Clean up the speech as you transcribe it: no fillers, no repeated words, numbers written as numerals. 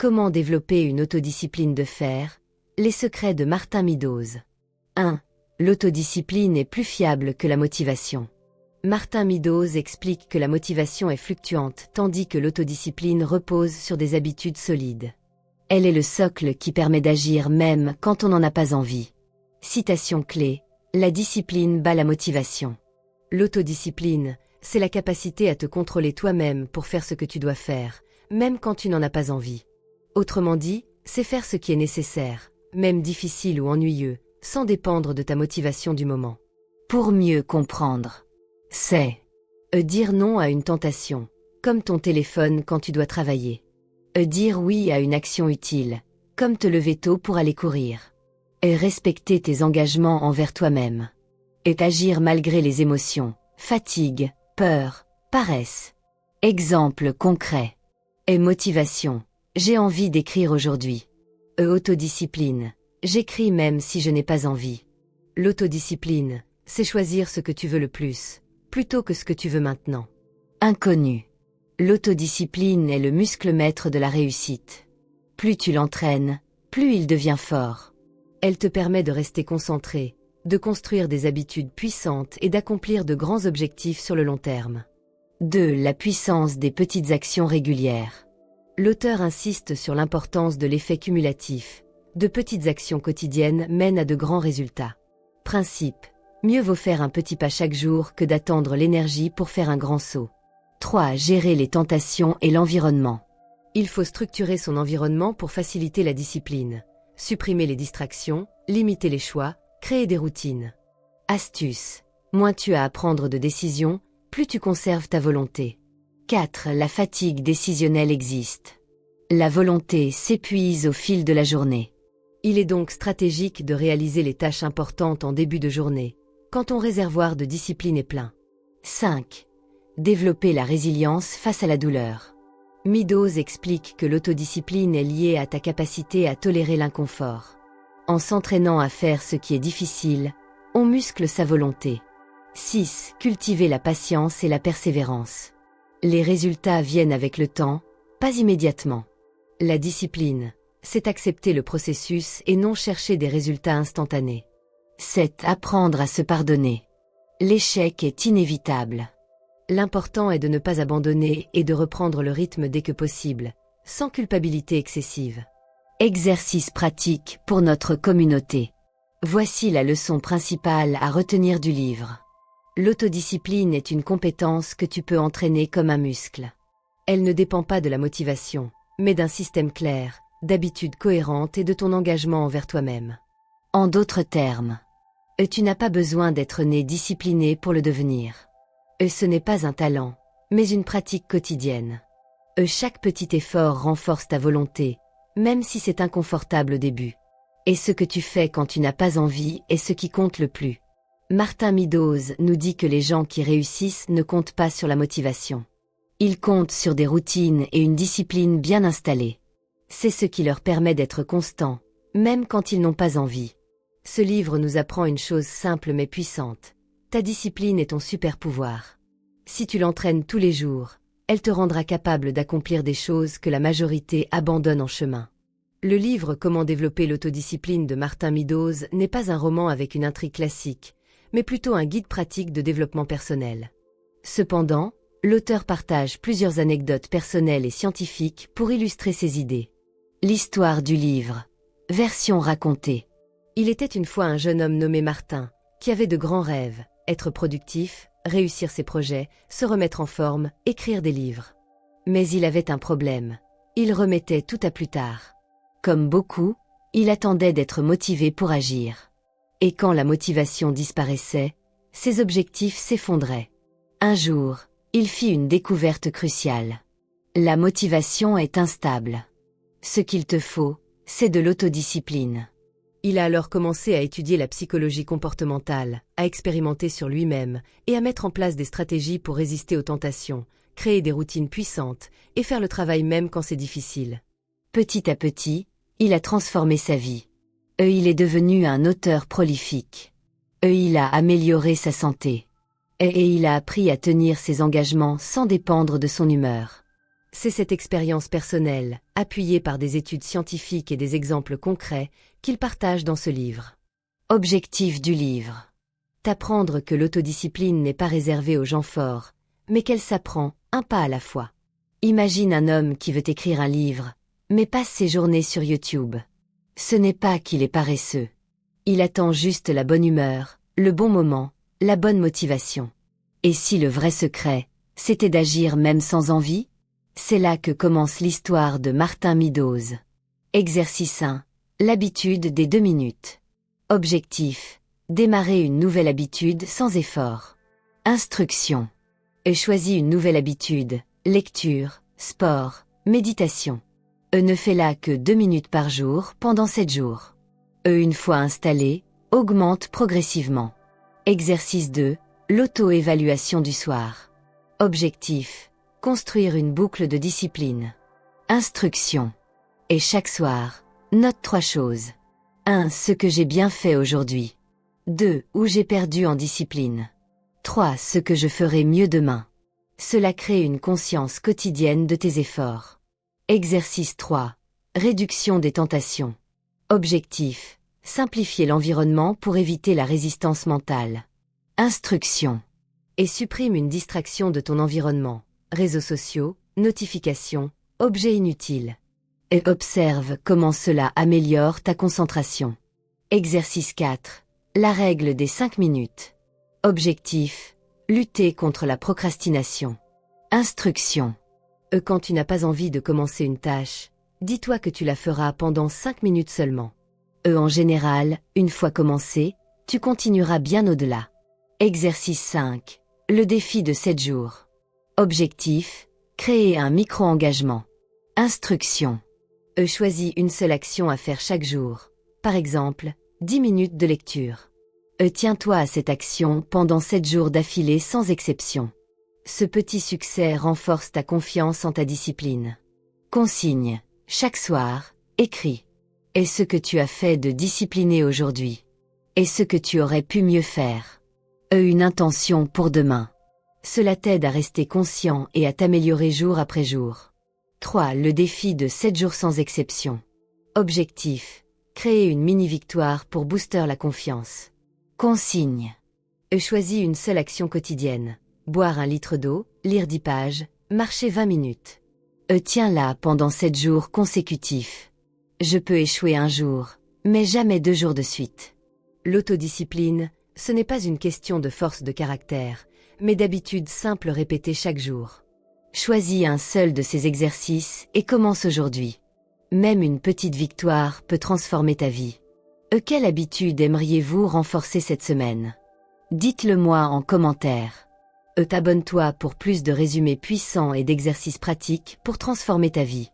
Comment développer une autodiscipline de fer? Les secrets de Martin Meadows. 1. L'autodiscipline est plus fiable que la motivation. Martin Meadows explique que la motivation est fluctuante tandis que l'autodiscipline repose sur des habitudes solides. Elle est le socle qui permet d'agir même quand on n'en a pas envie. Citation clé: la discipline bat la motivation. L'autodiscipline, c'est la capacité à te contrôler toi-même pour faire ce que tu dois faire, même quand tu n'en as pas envie. Autrement dit, c'est faire ce qui est nécessaire, même difficile ou ennuyeux, sans dépendre de ta motivation du moment. Pour mieux comprendre, c'est dire non à une tentation, comme ton téléphone quand tu dois travailler. Dire oui à une action utile, comme te lever tôt pour aller courir. Respecter tes engagements envers toi-même. Agir malgré les émotions, fatigue, peur, paresse. Exemple concret. Motivation. J'ai envie d'écrire aujourd'hui. Autodiscipline. J'écris même si je n'ai pas envie. L'autodiscipline, c'est choisir ce que tu veux le plus, plutôt que ce que tu veux maintenant. Inconnu. L'autodiscipline est le muscle maître de la réussite. Plus tu l'entraînes, plus il devient fort. Elle te permet de rester concentré, de construire des habitudes puissantes et d'accomplir de grands objectifs sur le long terme. 2. La puissance des petites actions régulières. L'auteur insiste sur l'importance de l'effet cumulatif. De petites actions quotidiennes mènent à de grands résultats. Principe: mieux vaut faire un petit pas chaque jour que d'attendre l'énergie pour faire un grand saut. 3. Gérer les tentations et l'environnement. Il faut structurer son environnement pour faciliter la discipline. Supprimer les distractions, limiter les choix, créer des routines. Astuce: moins tu as à prendre de décisions, plus tu conserves ta volonté. 4. La fatigue décisionnelle existe. La volonté s'épuise au fil de la journée. Il est donc stratégique de réaliser les tâches importantes en début de journée, quand ton réservoir de discipline est plein. 5. Développer la résilience face à la douleur. Meadows explique que l'autodiscipline est liée à ta capacité à tolérer l'inconfort. En s'entraînant à faire ce qui est difficile, on muscle sa volonté. 6. Cultiver la patience et la persévérance. Les résultats viennent avec le temps, pas immédiatement. La discipline, c'est accepter le processus et non chercher des résultats instantanés. 7. Apprendre à se pardonner. L'échec est inévitable. L'important est de ne pas abandonner et de reprendre le rythme dès que possible, sans culpabilité excessive. Exercice pratique pour notre communauté. Voici la leçon principale à retenir du livre. L'autodiscipline est une compétence que tu peux entraîner comme un muscle. Elle ne dépend pas de la motivation, mais d'un système clair, d'habitudes cohérentes et de ton engagement envers toi-même. En d'autres termes, tu n'as pas besoin d'être né discipliné pour le devenir. Ce n'est pas un talent, mais une pratique quotidienne. Chaque petit effort renforce ta volonté, même si c'est inconfortable au début. Et ce que tu fais quand tu n'as pas envie est ce qui compte le plus. Martin Meadows nous dit que les gens qui réussissent ne comptent pas sur la motivation. Ils comptent sur des routines et une discipline bien installée. C'est ce qui leur permet d'être constants, même quand ils n'ont pas envie. Ce livre nous apprend une chose simple mais puissante. Ta discipline est ton super pouvoir. Si tu l'entraînes tous les jours, elle te rendra capable d'accomplir des choses que la majorité abandonne en chemin. Le livre Comment développer l'autodiscipline de Martin Meadows n'est pas un roman avec une intrigue classique, mais plutôt un guide pratique de développement personnel. Cependant, l'auteur partage plusieurs anecdotes personnelles et scientifiques pour illustrer ses idées. L'histoire du livre. Version racontée. Il était une fois un jeune homme nommé Martin, qui avait de grands rêves, être productif, réussir ses projets, se remettre en forme, écrire des livres. Mais il avait un problème. Il remettait tout à plus tard. Comme beaucoup, il attendait d'être motivé pour agir. Et quand la motivation disparaissait, ses objectifs s'effondraient. Un jour, il fit une découverte cruciale. La motivation est instable. Ce qu'il te faut, c'est de l'autodiscipline. Il a alors commencé à étudier la psychologie comportementale, à expérimenter sur lui-même et à mettre en place des stratégies pour résister aux tentations, créer des routines puissantes et faire le travail même quand c'est difficile. Petit à petit, il a transformé sa vie. Il est devenu un auteur prolifique. Il a amélioré sa santé. Et il a appris à tenir ses engagements sans dépendre de son humeur. C'est cette expérience personnelle, appuyée par des études scientifiques et des exemples concrets, qu'il partage dans ce livre. Objectif du livre. T'apprendre que l'autodiscipline n'est pas réservée aux gens forts, mais qu'elle s'apprend, un pas à la fois. Imagine un homme qui veut écrire un livre, mais passe ses journées sur YouTube. Ce n'est pas qu'il est paresseux. Il attend juste la bonne humeur, le bon moment, la bonne motivation. Et si le vrai secret, c'était d'agir même sans envie? C'est là que commence l'histoire de Martin Meadows. Exercice 1. L'habitude des 2 minutes. Objectif. Démarrer une nouvelle habitude sans effort. Instruction. Choisis une nouvelle habitude, lecture, sport, méditation. Ne fais-la que 2 minutes par jour pendant 7 jours. Une fois installé, augmente progressivement. Exercice 2. L'auto-évaluation du soir. Objectif. Construire une boucle de discipline. Instruction. Et chaque soir, note 3 choses. 1. Ce que j'ai bien fait aujourd'hui. 2. Où j'ai perdu en discipline. 3. Ce que je ferai mieux demain. Cela crée une conscience quotidienne de tes efforts. Exercice 3. Réduction des tentations. Objectif. Simplifier l'environnement pour éviter la résistance mentale. Instruction. Et supprime une distraction de ton environnement. Réseaux sociaux, notifications, objets inutiles. Et observe comment cela améliore ta concentration. Exercice 4. La règle des 5 minutes. Objectif. Lutter contre la procrastination. Instruction. Quand tu n'as pas envie de commencer une tâche, dis-toi que tu la feras pendant 5 minutes seulement. En général, une fois commencé, tu continueras bien au-delà. Exercice 5. Le défi de 7 jours. Objectif. Créer un micro-engagement. Instruction. Choisis une seule action à faire chaque jour. Par exemple, 10 minutes de lecture. Tiens-toi à cette action pendant 7 jours d'affilée sans exception. Ce petit succès renforce ta confiance en ta discipline. Consigne. Chaque soir, écris. Et ce que tu as fait de discipliné aujourd'hui. Et ce que tu aurais pu mieux faire. Une intention pour demain. Cela t'aide à rester conscient et à t'améliorer jour après jour. 3. Le défi de 7 jours sans exception. Objectif. Créer une mini-victoire pour booster la confiance. Consigne. Choisis une seule action quotidienne. Boire 1 litre d'eau, lire 10 pages, marcher 20 minutes. Tiens-la pendant 7 jours consécutifs. Je peux échouer un jour, mais jamais 2 jours de suite. L'autodiscipline, ce n'est pas une question de force de caractère, mais d'habitudes simples répétées chaque jour. Choisis un seul de ces exercices et commence aujourd'hui. Même une petite victoire peut transformer ta vie. Quelle habitude aimeriez-vous renforcer cette semaine? Dites-le moi en commentaire. Abonne-toi pour plus de résumés puissants et d'exercices pratiques pour transformer ta vie.